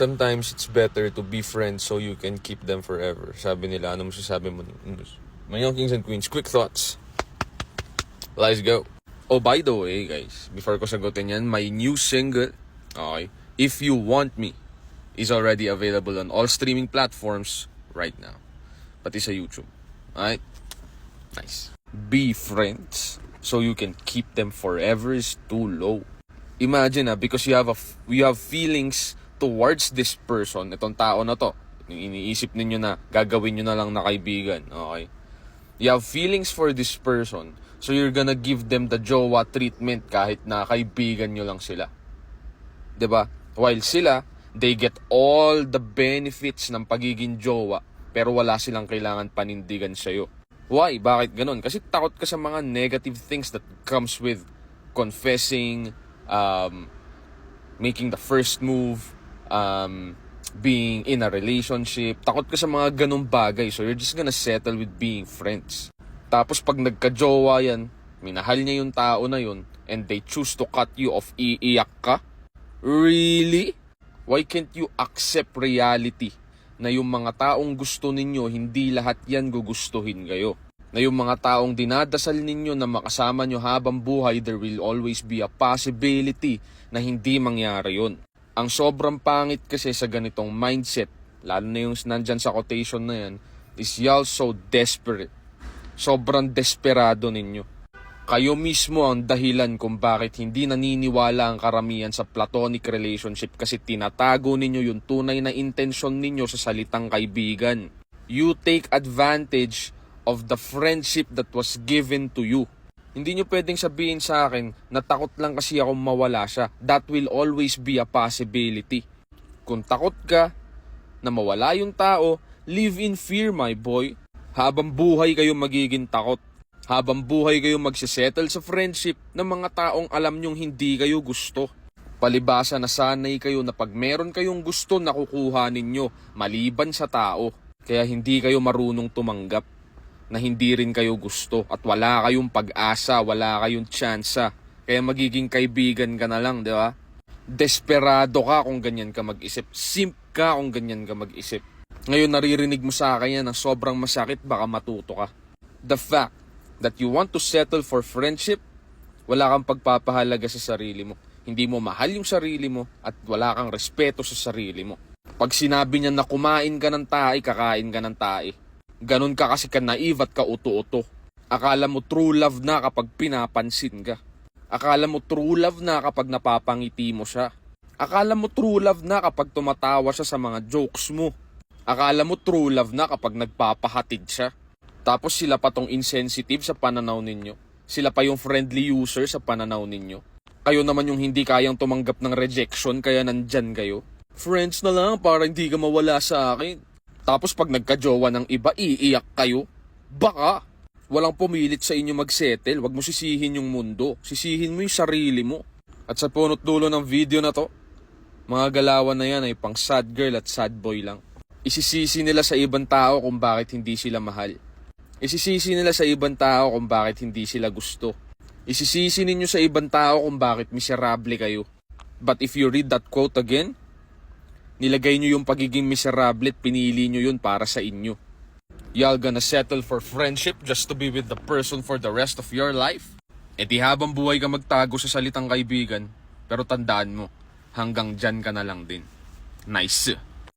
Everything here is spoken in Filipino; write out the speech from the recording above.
sometimes it's better to be friends so you can keep them forever. Sabi nila, ano mo sasabi mo? My young kings and queens, quick thoughts. Let's go. Oh, by the way, guys, before ko sagutin yan, my new single, okay, If You Want Me, is already available on all streaming platforms right now. Pati sa YouTube. Alright? Nice. Be friends so you can keep them forever is too low. Imagine because you have feelings towards this person, itong tao na to. Iniisip ninyo na gagawin nyo na lang na kaibigan. Okay? You have feelings for this person, so you're gonna give them the jowa treatment kahit na kaibigan nyo lang sila. 'Di ba? While sila, they get all the benefits ng pagiging jowa, pero wala silang kailangan panindigan sa'yo. Why? Bakit ganun? Kasi takot ka sa mga negative things that comes with confessing, making the first move, being in a relationship. Takot ka sa mga ganung bagay, so you're just gonna settle with being friends. Tapos pag nagka-jowa yan, minahal niya yung tao na yun, and they choose to cut you off, iiyak ka? Really? Why can't you accept reality na yung mga taong gusto ninyo, hindi lahat yan gugustuhin kayo? Na yung mga taong dinadasal ninyo na makasama nyo habang buhay, there will always be a possibility na hindi mangyari yun. Ang sobrang pangit kasi sa ganitong mindset, lalo na yung nandyan sa quotation na yan, is y'all so desperate. Sobrang desperado ninyo. Kayo mismo ang dahilan kung bakit hindi naniniwala ang karamihan sa platonic relationship kasi tinatago ninyo yung tunay na intensyon ninyo sa salitang kaibigan. You take advantage of the friendship that was given to you. Hindi nyo pwedeng sabihin sa akin na takot lang kasi akong mawala siya. That will always be a possibility. Kung takot ka na mawala yung tao, live in fear, my boy. Habang buhay kayo magiging takot. Habang buhay kayo magsisettle sa friendship ng mga taong alam nyong hindi kayo gusto. Palibasa na sanay kayo na pag meron kayong gusto nakukuha ninyo maliban sa tao. Kaya hindi kayo marunong tumanggap na hindi rin kayo gusto at wala kayong pag-asa, wala kayong tsansa. Kaya magiging kaibigan ka na lang, di ba? Desperado ka kung ganyan ka mag-isip. Simp ka kung ganyan ka mag-isip. Ngayon naririnig mo sa akin yan na sobrang masakit, baka matuto ka. The fact that you want to settle for friendship, wala kang pagpapahalaga sa sarili mo. Hindi mo mahal yung sarili mo at wala kang respeto sa sarili mo. Pag sinabi niya na kumain ka ng tae, kakain ka ng tae. Ganon ka kasi ka naive at kauto-uto. Akala mo true love na kapag pinapansin ka. Akala mo true love na kapag napapangiti mo siya. Akala mo true love na kapag tumatawa siya sa mga jokes mo. Akala mo true love na kapag nagpapahatid siya. Tapos sila pa tong insensitive sa pananaw ninyo. Sila pa yung friendly user sa pananaw ninyo. Kayo naman yung hindi kayang tumanggap ng rejection kaya nandyan kayo. Friends na lang para hindi ka mawala sa akin. Tapos pag nagka-jowa ng iba, iiyak kayo. Baka. Walang pumilit sa inyo mag-settle. Huwag mo sisihin yung mundo. Sisihin mo yung sarili mo. At sa punot dulo ng video na to, mga galawan na yan ay pang sad girl at sad boy lang. Isisisi nila sa ibang tao kung bakit hindi sila mahal. Isisisi nila sa ibang tao kung bakit hindi sila gusto. Isisisi ninyo sa ibang tao kung bakit miserable kayo. But if you read that quote again, nilagay nyo yung pagiging miserable at pinili nyo yun para sa inyo. Y'all gonna settle for friendship just to be with the person for the rest of your life? E di habang buhay ka magtago sa salitang kaibigan, pero tandaan mo, hanggang dyan ka na lang din. Nice.